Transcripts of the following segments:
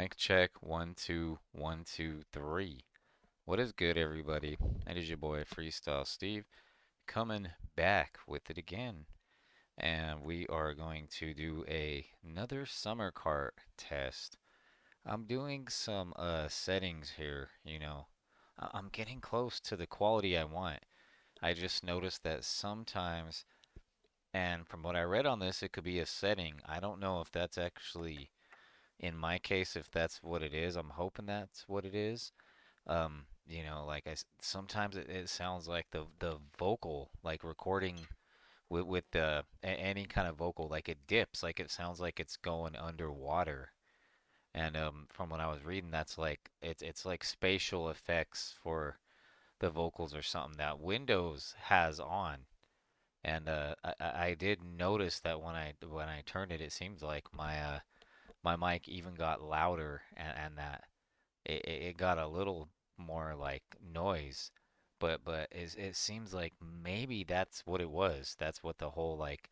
Mic check. 1 2 1 2 3. What is good, everybody? It is your boy Freestyle Steve coming back with it again, and we are going to do another summer cart test. I'm doing some settings here. I'm getting close to the quality I want. I just noticed that sometimes, and from what I read on this, it could be a setting. I don't know if that's actually in my case, if that's what it is. I'm hoping that's what it is. Like sometimes it sounds like the vocal, like recording with any kind of vocal, like it dips, like it sounds like it's going underwater. And from what I was reading, that's like it's like spatial effects for the vocals or something that Windows has on. And I did notice that when I turned it, it seems like my mic even got louder, and that it got a little more like noise, but it seems like maybe that's what it was. That's what the whole like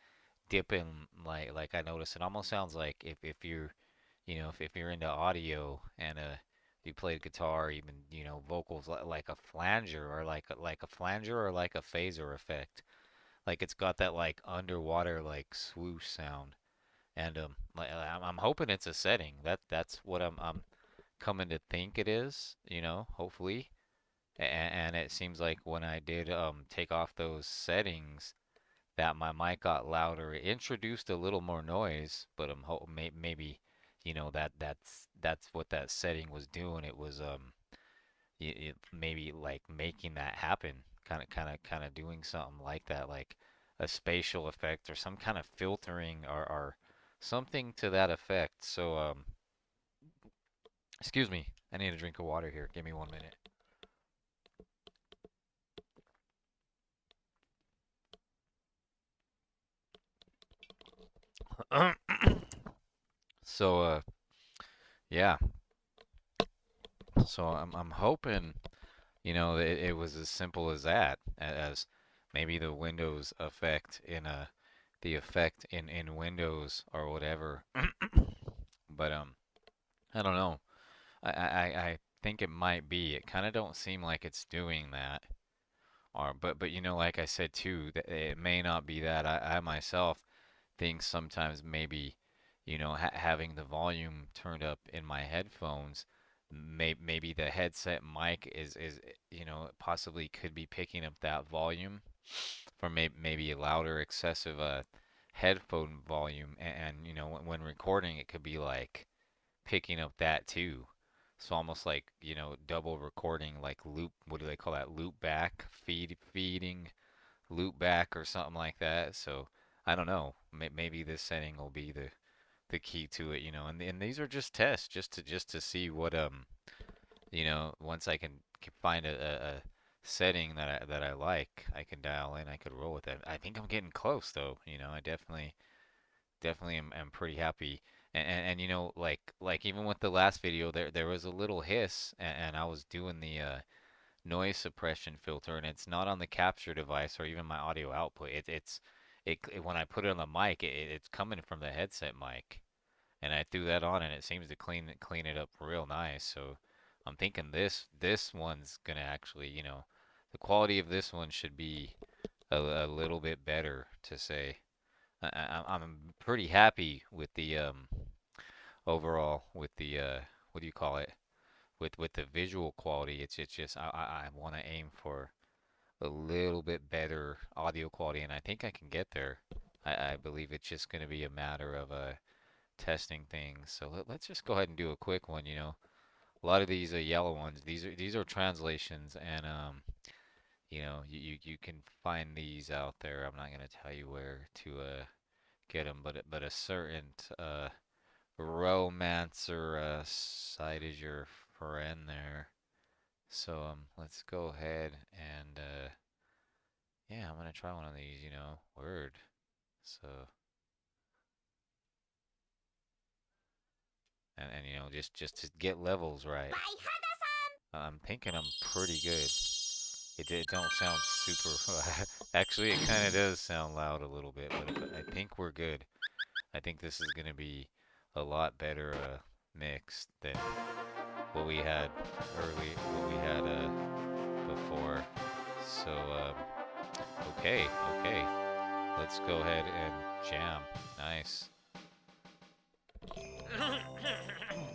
dipping, like I noticed it almost sounds like if you're if you're into audio and you played guitar, even vocals, like a flanger or like a flanger or like a phaser effect. Like it's got that like underwater like swoosh sound. And like I'm hoping it's a setting. That's what I'm coming to think it is, hopefully. And it seems like when I did take off those settings, that my mic got louder. It introduced a little more noise, but maybe, that's what that setting was doing. It was maybe like making that happen, kind of doing something like that, like a spatial effect or some kind of filtering or something to that effect. So excuse me, I need a drink of water here. Give me 1 minute. So yeah. So I'm hoping, it was as simple as that, as maybe the Windows effect in the effect in Windows or whatever. But I don't know. I think it might be. It kind of don't seem like it's doing that. Or but like I said too, that it may not be that. I myself think sometimes maybe, having the volume turned up in my headphones, maybe the headset mic is possibly could be picking up that volume from maybe a louder excessive headphone volume, and when recording it could be like picking up that too. So almost like, double recording, like loop, what do they call that? Loop back, feeding loop back or something like that. So I don't know. Maybe this setting will be the key to it, and these are just tests, just to see what once I can find a setting that I like, I can dial in, I could roll with it. I think I'm getting close though. I definitely am pretty happy. And like even with the last video, there was a little hiss, and I was doing the noise suppression filter, and it's not on the capture device or even my audio output. When I put it on the mic, it's coming from the headset mic, and I threw that on, and it seems to clean it up real nice. So I'm thinking this one's gonna actually, the quality of this one should be a little bit better to say. I'm pretty happy with the overall with the what do you call it, with the visual quality. It's just I want to aim for a little bit better audio quality, and I think I can get there. I believe it's just going to be a matter of testing things. So let's just go ahead and do a quick one. A lot of these yellow ones. These are translations, and you can find these out there. I'm not going to tell you where to get them, but a certain romancer site is your friend there. So let's go ahead and yeah, I'm gonna try one of these. Word. So and just to get levels right. I'm thinking I'm pretty good. It don't sound super. Actually, it kind of does sound loud a little bit, but I think we're good. I think this is gonna be a lot better mixed than what we had what we had before. So okay, okay, let's go ahead and jam. Nice.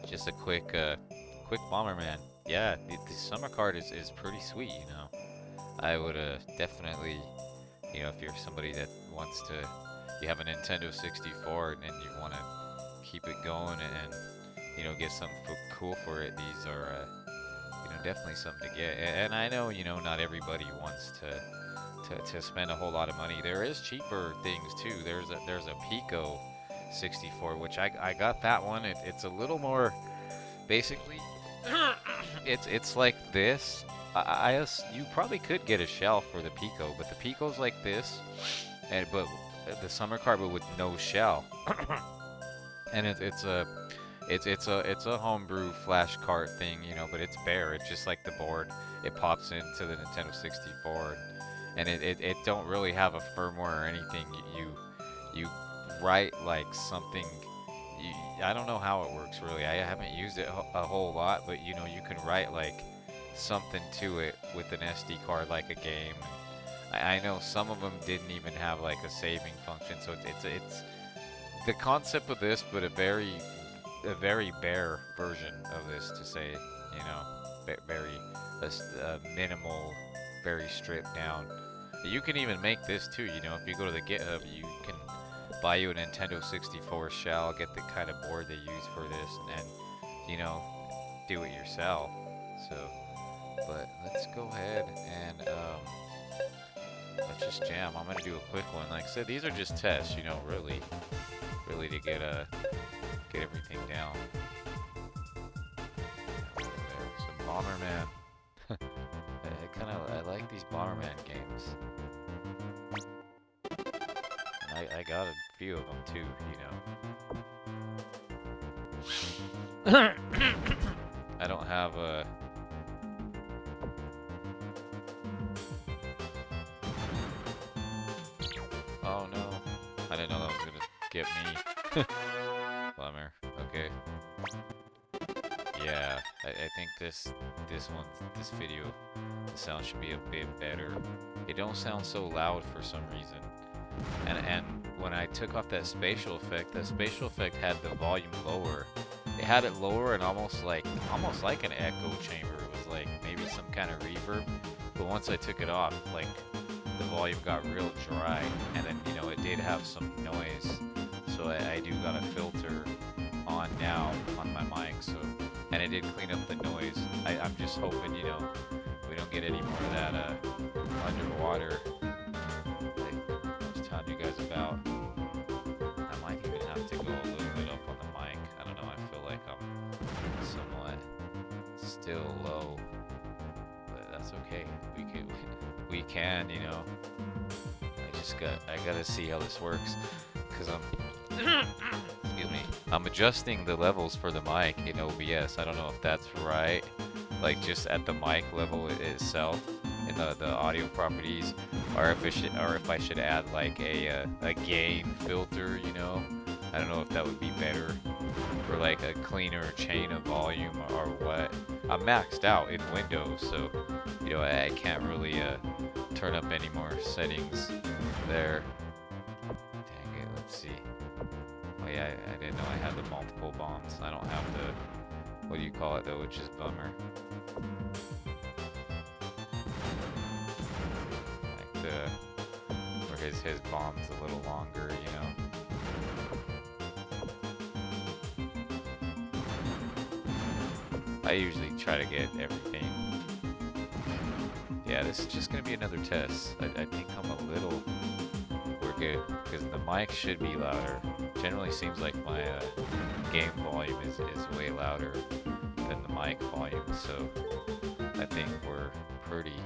Just a quick Bomberman. Yeah, the summer card is pretty sweet, you know. I would definitely, you know, if you're somebody that wants to, you have a Nintendo 64 and you want to keep it going and you know get something cool for it. These are you know definitely something to get. And I know you know not everybody wants to spend a whole lot of money. There is cheaper things too. There's a Pico 64 which I got that one. It's a little more basically. It's like this. You probably could get a shell for the Pico, but the Pico's like this, and but the summer card but with no shell, and it's a homebrew flash cart thing, you know, but it's bare. It's just like the board. It pops into the Nintendo 64, and it don't really have a firmware or anything. You write like something. I don't know how it works really. I haven't used it a whole lot, but you know you can write like something to it with an SD card, like a game. I know some of them didn't even have like a saving function, so it's the concept of this, but a very bare version of this to say, you know, very minimal, very stripped down. You can even make this too, you know, if you go to the GitHub, you can buy you a Nintendo 64 shell, get the kind of board they use for this, and you know, do it yourself. So, but let's go ahead and let's just jam. I'm gonna do a quick one. Like I said, these are just tests, you know, really to get everything down. Some Bomberman. I like these Bomberman games. And I got a few of them too, you know. I don't have a. Oh no! I didn't know that was gonna get me. Bummer. Okay. Yeah, I think this video, the sound should be a bit better. It don't sound so loud for some reason. And when I took off that spatial effect had the volume lower. It had it lower and almost like an echo chamber. It was like maybe some kind of reverb. But once I took it off, like the volume got real dry, and then you know it did have some noise. So I do got a filter on now on my mic, so and it did clean up the noise. I'm just hoping, you know, we don't get any more of that underwater like I was telling you guys about. I might even have to go a little bit up on the mic. I don't know, I feel like I'm somewhat still low. But that's okay. We can, you know. I gotta see how this works. Cause excuse me, I'm adjusting the levels for the mic in OBS. I don't know if that's right, like just at the mic level itself in the audio properties, or if I should add like a gain filter, you know. I don't know if that would be better, or like a cleaner chain of volume or what. I'm maxed out in Windows, so you know I can't really turn up any more settings there. Dang it, let's see. Oh yeah, I didn't know I had the multiple bombs. I don't have the, what do you call it though, which is bummer. Like where his bomb's a little longer, you know. I usually try to get everything. Yeah, this is just gonna be another test. I think I'm a little, we're good, because the mic should be louder. Generally seems like my game volume is way louder than the mic volume, so I think we're pretty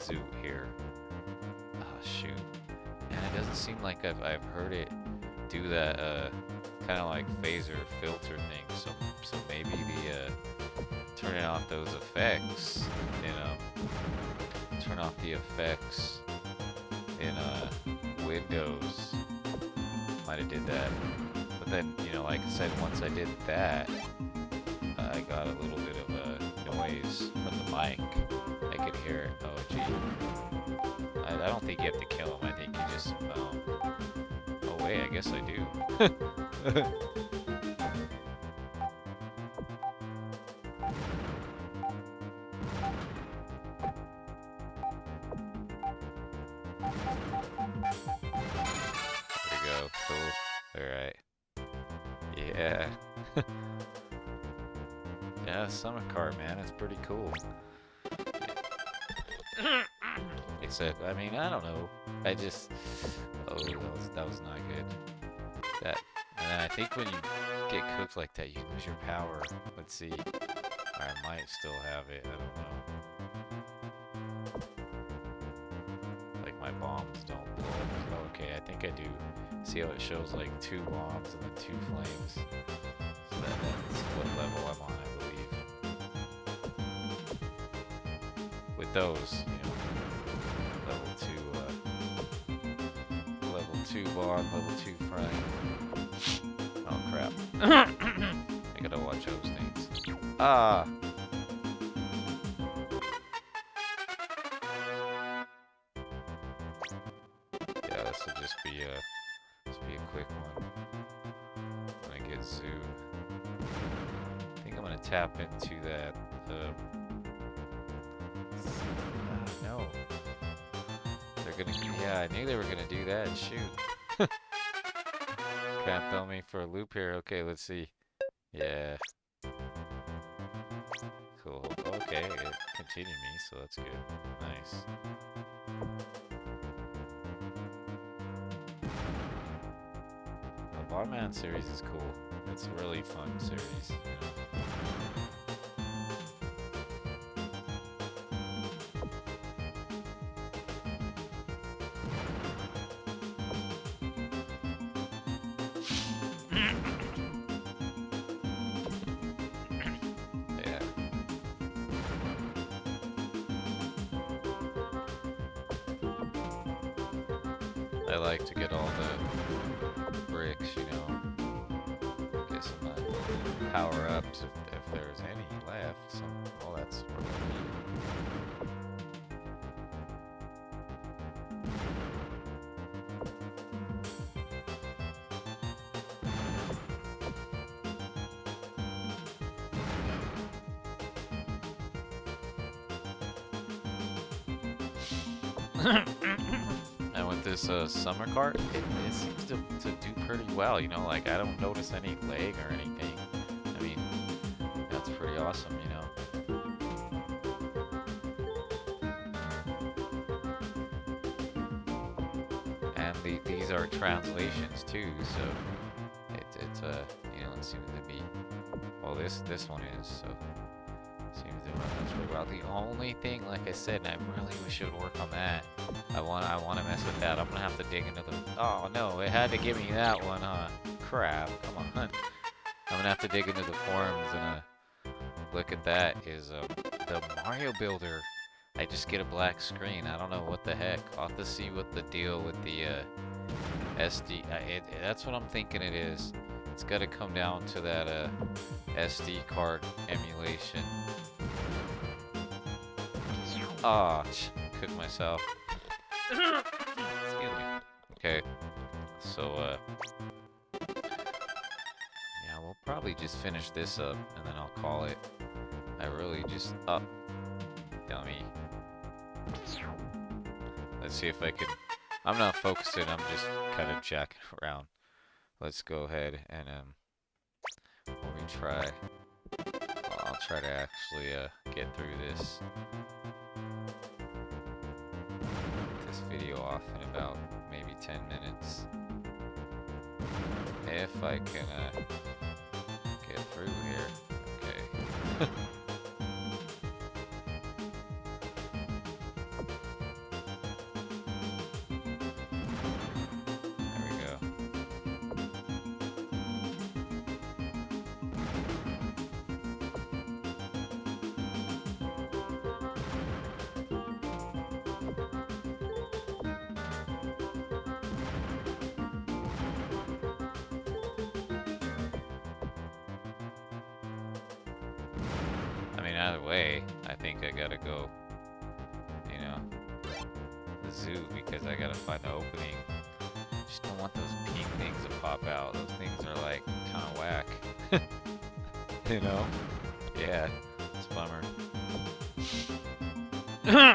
zoot here. Oh shoot, and it doesn't seem like I've heard it do that kind of like phaser filter thing. So maybe the turning off those effects in turn off the effects in Windows might have did that. But then, you know, like I said, once I did that, I got a little bit of a noise from the mic. I could hear it. Oh, gee. I don't think you have to kill him. I think you just, oh, wait, I guess I do. There we go. Cool. Alright. Yeah. Yeah, Summercart, man. It's pretty cool. Except, I mean, I don't know. I just... Oh, that was not good. That... And then I think when you get cooked like that, you lose your power. Let's see. Or I might still have it. I don't know. Like, my bombs don't blow up. Okay, I think I do. See how it shows, like, 2 bombs and then 2 flames? So that's what level I'm on, I believe. With those, you know, level 2 bomb, level 2 frame. Oh crap. I gotta watch those things. Ah! Yeah, this will just be a quick one. When I get Zoo. I think I'm gonna tap into that, no. They're gonna, yeah, I knew they were gonna do that, shoot. Can't throw me for a loop here. Okay, let's see. Yeah. Cool. Okay, it continued me, so that's good. Nice. The Barman series is cool. It's a really fun series, you know. I like to get all the bricks, you know, get some power-ups if there's any left. So, well, that's And with this Summercart, it seems to do pretty well, you know, like I don't notice any lag or anything. I mean, that's pretty awesome, you know. And these are translations too, so it's you know, it seems to be, well, this one is, so seems to run really well. The only thing, like I said, and I really wish it would work on that. I want to mess with that. I'm gonna have to dig into the. Oh no, it had to give me that one, huh? Crap! Come on. I'm gonna have to dig into the forums and look at that. Is the Mario Builder? I just get a black screen. I don't know what the heck. I'll have to see what the deal with the SD. That's what I'm thinking it is. It's got to come down to that SD card emulation. Ah, cooked myself. Excuse me. Okay, so yeah, we'll probably just finish this up and then I'll call it. I really just dummy. Let's see if I can. I'm not focusing. I'm just kind of jacking around. Let's go ahead and when we try. I'll try to actually get through this video off in about maybe 10 minutes. If I can get through here. Okay. There we go. Either way, I think I gotta go, you know, the zoo because I gotta find the opening. Just don't want those pink things to pop out. Those things are like kind of whack. You know? Yeah, it's a bummer. Okay.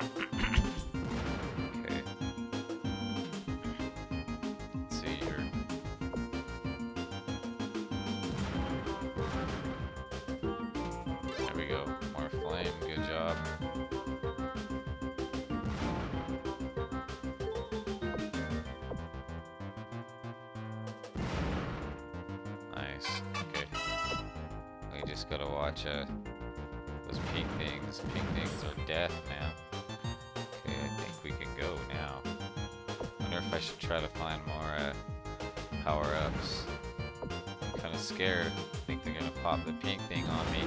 Let's see here. There we go. More flame. Good job. Nice. Okay. We just gotta watch those pink things. Pink things are death, man. Okay, I think we can go now. Wonder if I should try to find more power-ups. I'm kind of scared. I think they're gonna pop the pink thing on me.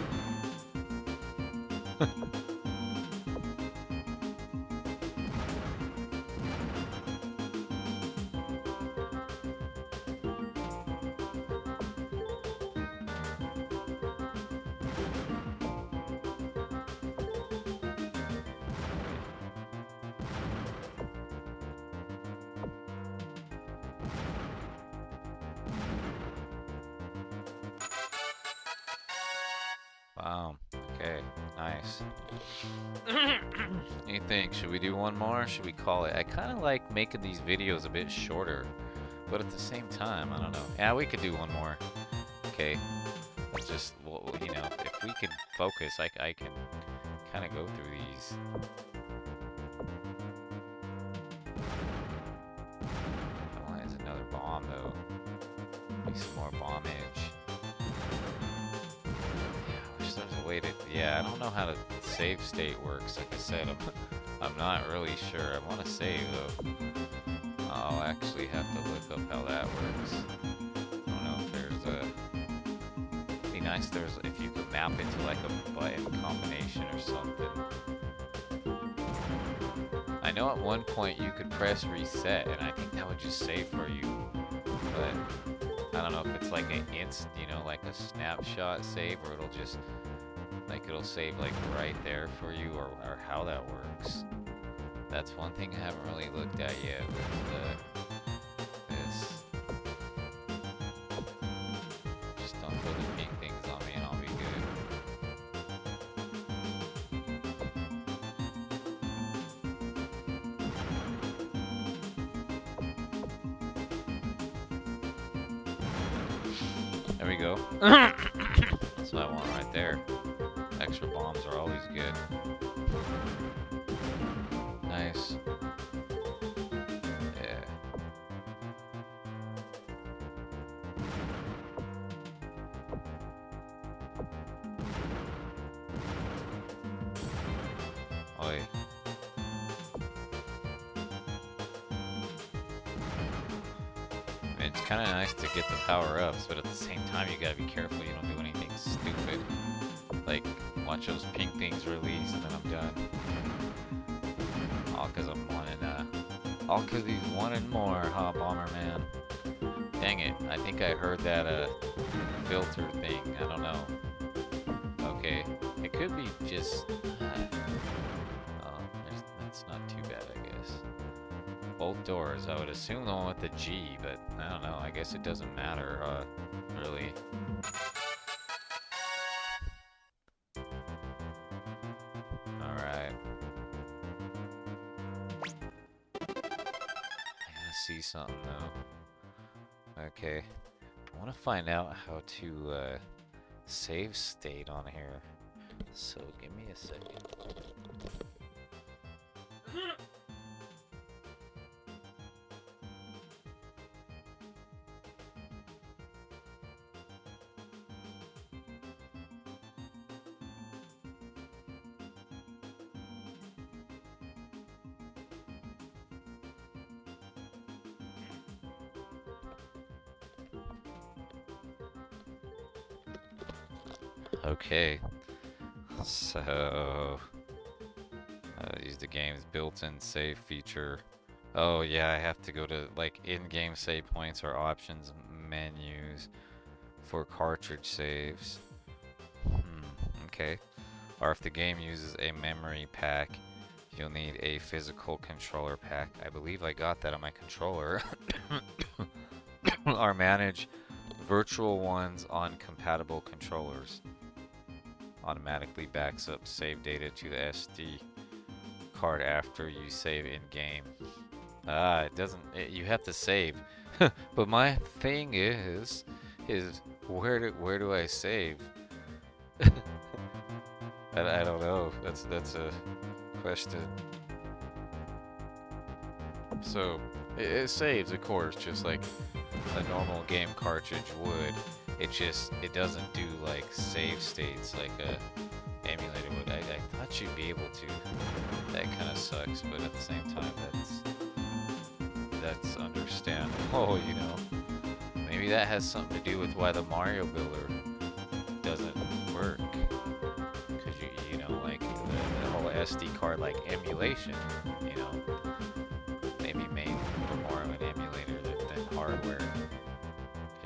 Wow. Okay. Nice. What do you think? Should we do one more? Or should we call it? I kind of like making these videos a bit shorter, but at the same time, I don't know. Yeah, we could do one more. Okay. Let's just, well, you know, if we can focus, I can kind of go through these. Oh, there's another bomb though. Maybe some more bombage. There's a way to, yeah, I don't know how the save state works. Like I said, I'm not really sure. I want to save though. I'll actually have to look up how that works. I don't know if there's a, it'd be nice if you could map it to like a button combination or something. I know at one point you could press reset and I think that would just save for you, but I don't know if it's like an you know, like a snapshot save, or it'll just, like, it'll save, like, right there for you, or how that works. That's one thing I haven't really looked at yet with this. Just don't throw the pink things on me and I'll be good. There we go. That's what I want right there. Extra bombs are always good. Nice. Yeah. Oi. It's kind of nice to get the power-ups, but at the same time you gotta be careful you don't do anything stupid. Like, watch those pink things release and then I'm done. All cause I'm all cause he's wanting more, huh, Bomberman? Dang it, I think I heard that, filter thing, I don't know. Okay, it could be just, oh, that's not too bad, I guess. Both doors, I would assume the one with the G, but I don't know, I guess it doesn't matter, really. Alright. See something though. Okay, I want to find out how to save state on here. So give me a second. Okay, so use the game's built-in save feature. Oh yeah, I have to go to like in-game save points or options menus for cartridge saves. Okay. or if the game uses a memory pack, you'll need a physical controller pack. I believe I got that on my controller. Or manage virtual ones on compatible controllers. Automatically backs up save data to the SD card after you save in game. It doesn't. You have to save. But my thing is where do I save? I don't know. That's a question. So it saves, of course, just like a normal game cartridge would. It doesn't do like save states like a emulator would. I thought you'd be able to. That kind of sucks, but at the same time, that's understandable, you know. Maybe that has something to do with why the Mario Builder doesn't work. Because you know, like the whole SD card like emulation, you know, maybe made for more of an emulator than hardware.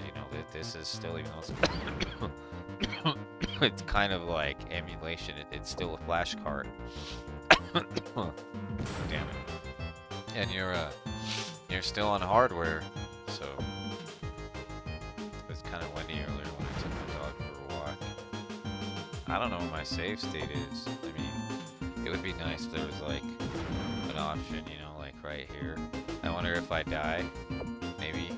You know, this is still, even though it's kind of like emulation, it's still a flash card. Damn it. And you're still on hardware, so it's kind of windy earlier when I took my dog for a walk. I don't know where my save state is. I mean, it would be nice if there was like an option, you know, like right here. I wonder if I die, maybe.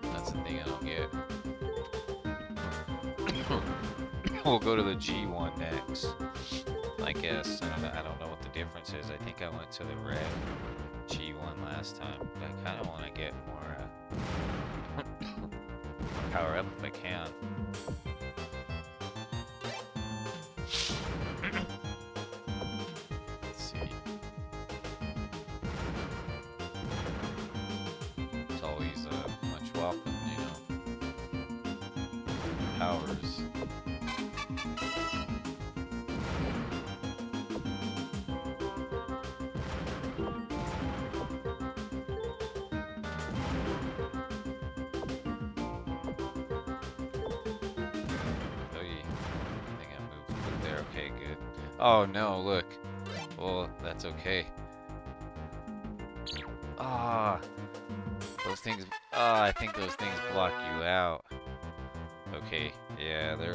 That's the thing I don't get. We'll go to the G1 next. I guess. I don't know what the difference is. I think I went to the red G1 last time. But I kind of want to get more power up if I can. Let's see. It's always much welcome, you know. Powers. Oh no, look. Well, that's okay. Those things. I think those things block you out. Okay, yeah, I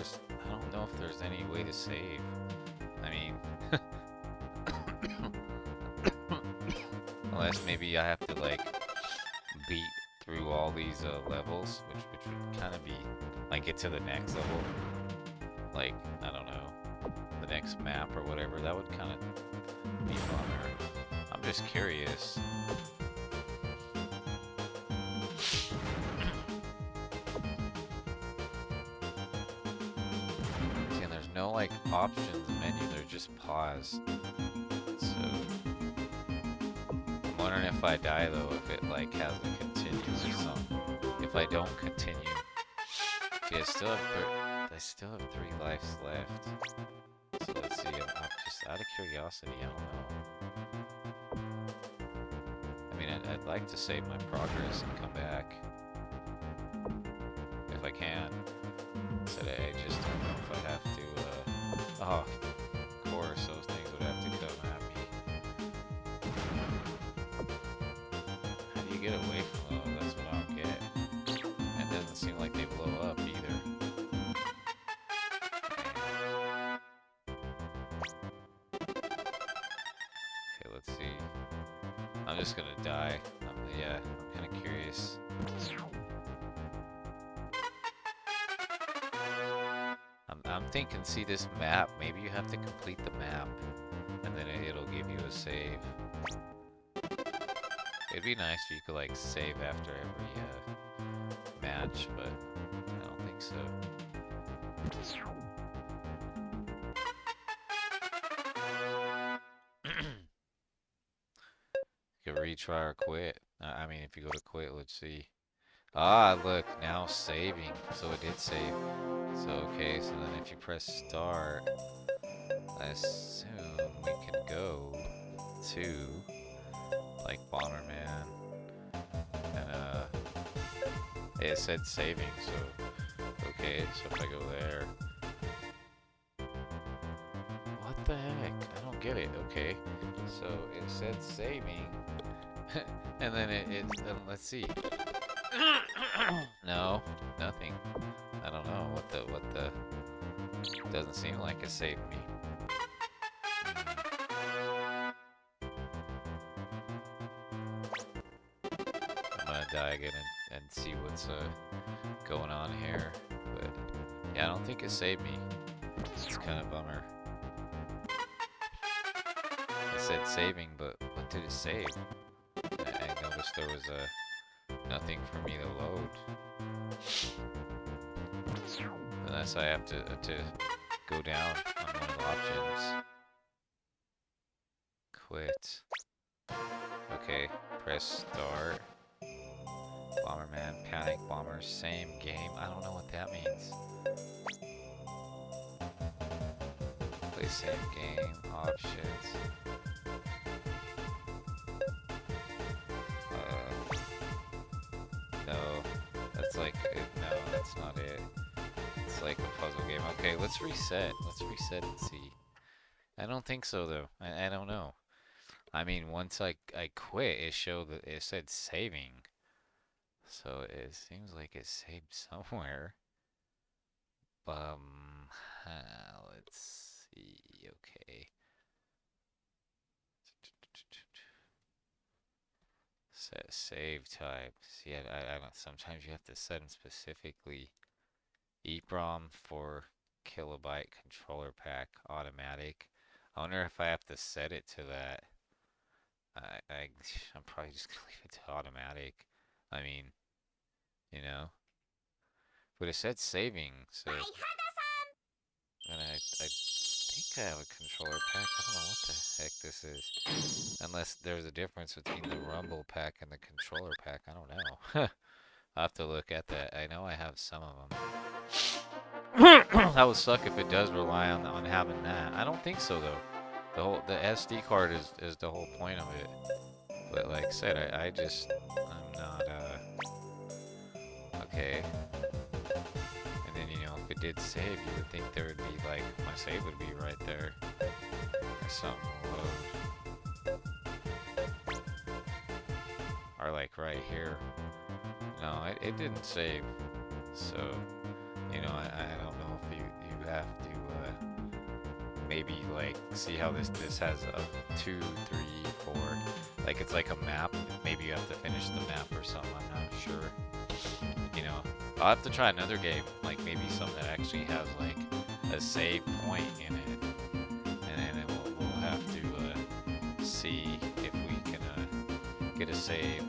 don't know if there's any way to save. I mean. Unless maybe I have to, like, beat through all these levels, which would kind of be. Like, get to the next level. Like, I don't know. The next map or whatever, that would kind of be funner. I'm just curious. See, and there's no like options menu, they're just pause. So I'm wondering if I die though, if it like has a continue or something. If I don't continue. See, I still have 3 lives left. So let's see, I'm just out of curiosity, I don't know. I mean, I'd like to save my progress and come back. If I can. Today, I just don't know if I have to, oh, of course, those things would have to come at me. How do you get away from those? That's what I don't get. It doesn't seem like they blow up either. I'm just gonna die. Yeah, I'm kind of curious. I'm thinking, see this map, maybe you have to complete the map, and then it'll give you a save. It'd be nice if you could, like, save after every match, but I don't think so. You can retry or quit. I mean, if you go to quit, let's see. Ah, look, now saving. So it did save. So, okay, so then if you press start, I assume we can go to, like, Bomberman. And, it said saving, so, okay, so if I go there, What the heck? I don't get it. Okay. So it said saving. And then let's see. No, nothing. I don't know what the doesn't seem like it saved me. I'm gonna die again and see what's going on here. But yeah, I don't think it saved me. It's kind of a bummer. It said saving, but what did it save? I noticed there was nothing for me to load. Unless I have to go down on one of the options. Quit. Okay, press start. Bomberman, Panic Bomber, same game. I don't know what that means. Play same game, options. No, that's like it. No, that's not it. It's like a puzzle game. Okay, let's reset. Let's reset and see. I don't think so though. I don't know. I mean, once I quit, it showed that it said saving. So it seems like it saved somewhere. Let's see. Okay. Set save type. See, I don't. Sometimes you have to set them specifically. EEPROM 4 KB controller pack automatic. I wonder if I have to set it to that. I'm probably just gonna leave it to automatic. I mean, you know. But it said saving, so. And I think I have a controller pack. I don't know what the heck this is. Unless there's a difference between the Rumble pack and the controller pack. I don't know. I'll have to look at that. I know I have some of them. That would suck if it does rely on having that. I don't think so though. The SD card is the whole point of it. But like I said, I'm not okay. And then if it did save, you would think there would be like my save would be right there. Or something load. Or like right here. No, it didn't save. So I don't know if you have to maybe like see how this has a 2, 3, 4. Like it's like a map. Maybe you have to finish the map or something. I'm not sure. I'll have to try another game. Like maybe something that actually has like a save point in it, and then we'll have to see if we can get a save.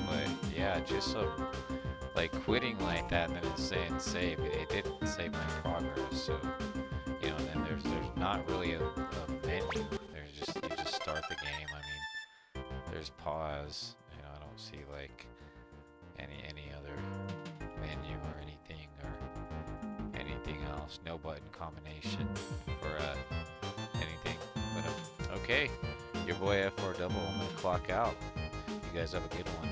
But yeah, just like quitting like that and then it's saying save, it didn't save my progress. So and then there's not really a menu. There's you just start the game. I mean, there's pause. I don't see like any other menu or anything else. No button combination for anything. But okay, your boy F4 Double. I'm gonna clock out. You guys have a good one.